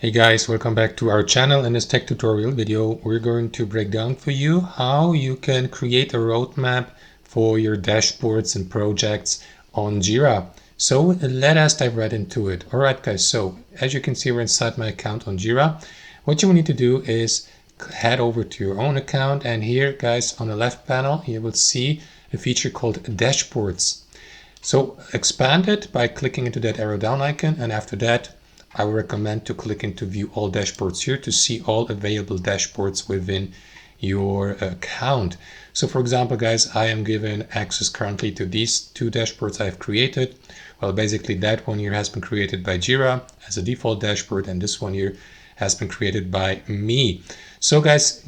Hey guys, welcome back to our channel. In this tech tutorial video, we're going to break down for you how you can create a roadmap for your dashboards and projects on Jira. So let us dive right into it. All right guys, so as you can see, we're inside my account on Jira. What you will need to do is head over to your own account, and here guys on the left panel, you will see a feature called dashboards. So expand it by clicking into that arrow down icon, and after that I would recommend to click into view all dashboards here to see all available dashboards within your account. So for example guys, I am given access currently to these two dashboards I've created. Well, basically that one here has been created by Jira as a default dashboard, and this one here has been created by me. So guys,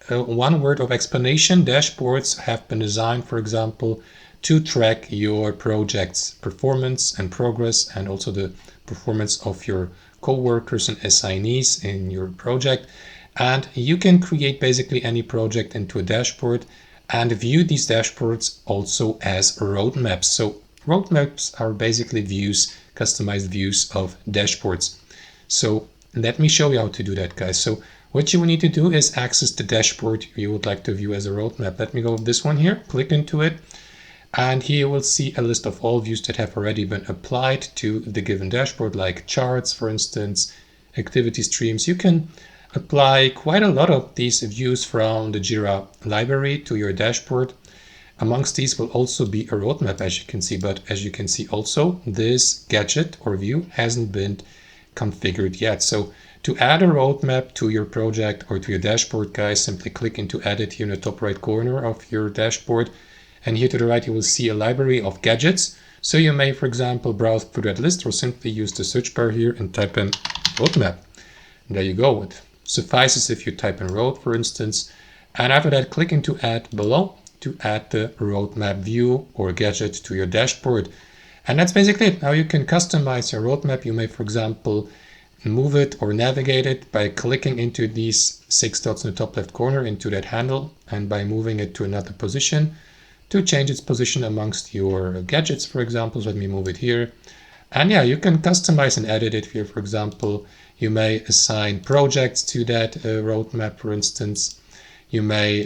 one word of explanation: dashboards have been designed, for example, to track your project's performance and progress, and also the performance of your co-workers and assignees in your project. And you can create basically any project into a dashboard and view these dashboards also as roadmaps. So roadmaps are basically views, customized views of dashboards. So let me show you how to do that, guys. So what you will need to do is access the dashboard you would like to view as a roadmap. Let me go with this one here, click into it. And here you will see a list of all views that have already been applied to the given dashboard, like charts, for instance, activity streams. You can apply quite a lot of these views from the Jira library to your dashboard. Amongst these will also be a roadmap, as you can see, but as you can see also, this gadget or view hasn't been configured yet. So to add a roadmap to your project or to your dashboard, guys, simply click into edit here in the top right corner of your dashboard. And here to the right, you will see a library of gadgets. So you may, for example, browse through that list or simply use the search bar here and type in roadmap. And there you go. It suffices if you type in road, for instance. And after that, click into add below to add the roadmap view or gadget to your dashboard. And that's basically it. Now you can customize your roadmap. You may, for example, move it or navigate it by clicking into these 6 dots in the top left corner into that handle, and by moving it to another position to change its position amongst your gadgets, for example. So let me move it here. And yeah, you can customize and edit it here. For example, you may assign projects to that roadmap, for instance. You may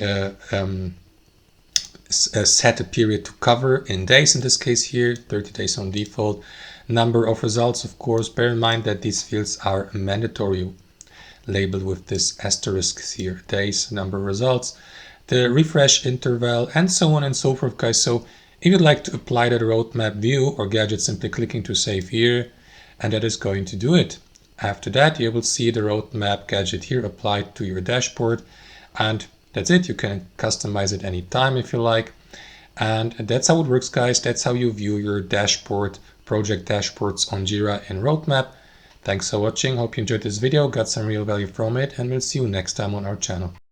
set a period to cover in days, in this case here, 30 days on default. Number of results, of course, bear in mind that these fields are mandatory, labeled with this asterisk here, days, number of results, the refresh interval, and so on and so forth, guys. So if you'd like to apply that roadmap view or gadget, simply clicking to save here, and that is going to do it. After that, you will see the roadmap gadget here applied to your dashboard, and that's it. You can customize it anytime if you like. And that's how it works, guys. That's how you view your dashboard, project dashboards on Jira in Roadmap. Thanks for watching. Hope you enjoyed this video, got some real value from it, and we'll see you next time on our channel.